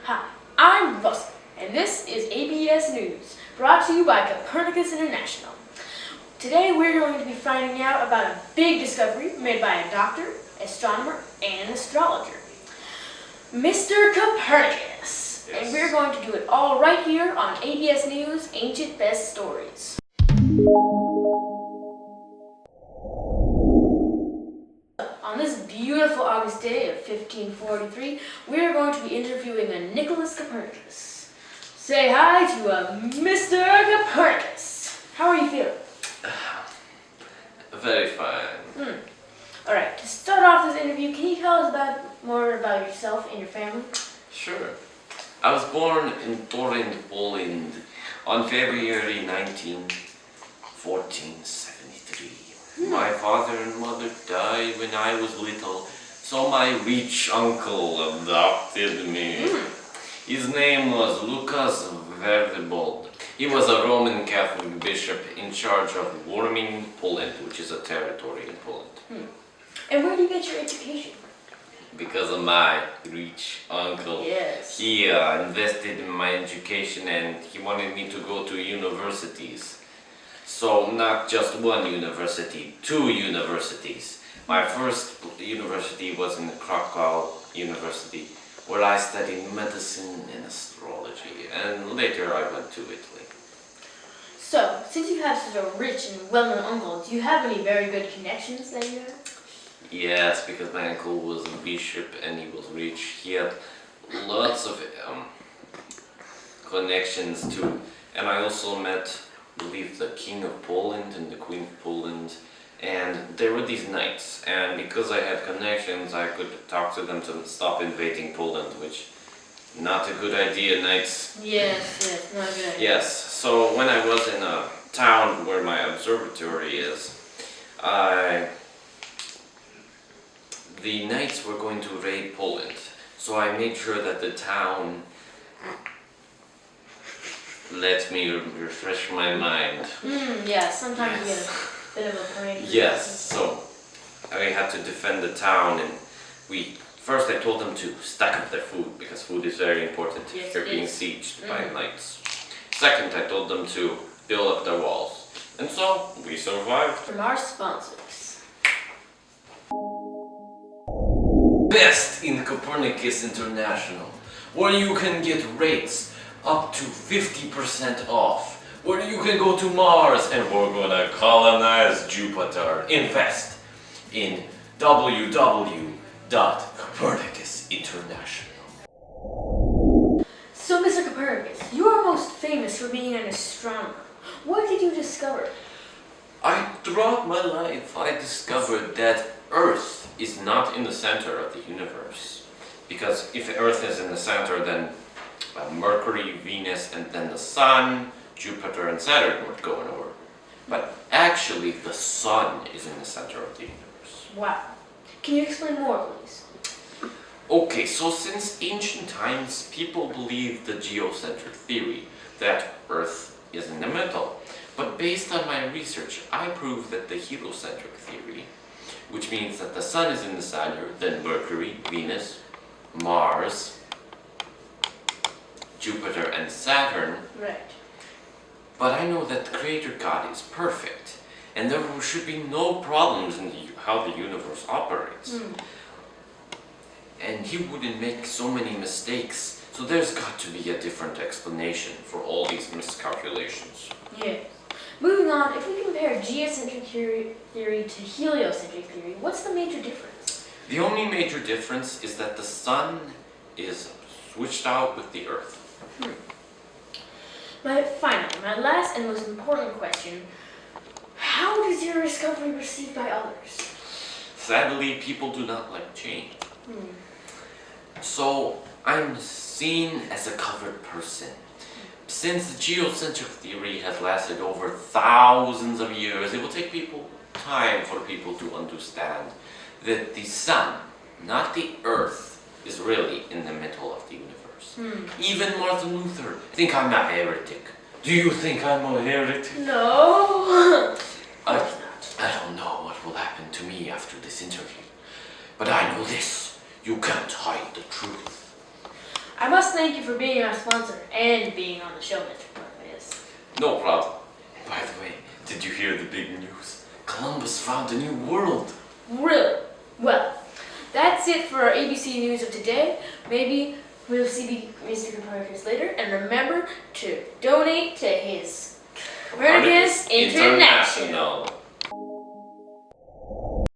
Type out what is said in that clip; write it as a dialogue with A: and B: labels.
A: Hi, I'm Russell, and this is ABS News, brought to you by Copernicus International. Today we're going to be finding out about a big discovery made by a doctor, astronomer, and astrologer, Mr. Copernicus.
B: Yes.
A: And we're going to do it all right here on ABS News Ancient Best Stories. On this beautiful August day of 1543, we are going to be interviewing a Nicolas Copernicus. Say hi to a Mr. Copernicus. How are you feeling?
B: Very fine.
A: Alright, to start off this interview, can you tell us more about yourself and your family?
B: Sure. I was born in Torrent, Poland on February 19, 1473. My father and mother died when I was little, so my rich uncle adopted me. His name was Lucas Verdebold. He was a Roman Catholic bishop in charge of Warming, Poland, which is a territory in Poland.
A: And where do you get your education?
B: Because of my rich uncle.
A: Yes.
B: He invested in my education and he wanted me to go to universities. So not just one university, 2 universities. My first university was in Krakow University, where I studied medicine and astrology, and later I went to Italy.
A: So, since you have such a rich and well-known uncle, do you have any very good connections that you have?
B: Yes, because my uncle was a bishop and he was rich. He had lots of connections too. And I also met, I believe, the King of Poland and the Queen of Poland. And there were these knights. And because I had connections, I could talk to them to stop invading Poland, which not a good idea, knights.
A: Yes, not a good idea.
B: Yes, so when I was in a town where my observatory is, the knights were going to raid Poland, so I made sure that the town let me refresh my mind.
A: Yeah, sometimes you get
B: Yes.
A: a bit of a brain.
B: Yes, so I had to defend the town, and first I told them to stack up their food, because food is very important
A: Yes,
B: if they're
A: it
B: being
A: is.
B: sieged by knights. Second, I told them to build up their walls, and so we survived.
A: From our sponsors.
B: Best in Copernicus International, where you can get rates up to 50% off, where you can go to Mars, and we're gonna colonize Jupiter. Invest in www.copernicusinternational.
A: So, Mr. Copernicus, you are most famous for being an astronomer. What did you discover?
B: Throughout my life, I discovered that Earth is not in the center of the universe. Because if Earth is in the center, then Mercury, Venus, and then the Sun, Jupiter, and Saturn would go in order. But actually, the Sun is in the center of the universe.
A: Wow. Can you explain more, please?
B: Okay, so since ancient times, people believed the geocentric theory, that Earth is in the middle. But based on my research, I proved that the heliocentric theory, which means that the Sun is in the center, then Mercury, Venus, Mars, Jupiter, and Saturn.
A: Right.
B: But I know that the Creator God is perfect, and there should be no problems in how the universe operates. And He wouldn't make so many mistakes, so there's got to be a different explanation for all these miscalculations.
A: Yeah. Moving on, if we compare geocentric theory to heliocentric theory, what's the major difference?
B: The only major difference is that the Sun is switched out with the Earth.
A: Finally, my last and most important question, how does your discovery received by others?
B: Sadly, people do not like change. So I'm seen as a covered person. Since the geocentric theory has lasted over thousands of years, it will take time for people to understand that the Sun, not the Earth, is really in the middle of the universe. Even Martin Luther think I'm a heretic. Do you think I'm a heretic?
A: No.
B: I don't know what will happen to me after this interview. But I know this. You can't hide the truth.
A: I must thank you for being our sponsor and being on the show, Mr. Copernicus.
B: No problem. By the way, did you hear the big news? Columbus found a new world.
A: Really? Well, that's it for our ABC News of today. Maybe we'll see Mr. Copernicus later. And remember to donate to his Copernicus International.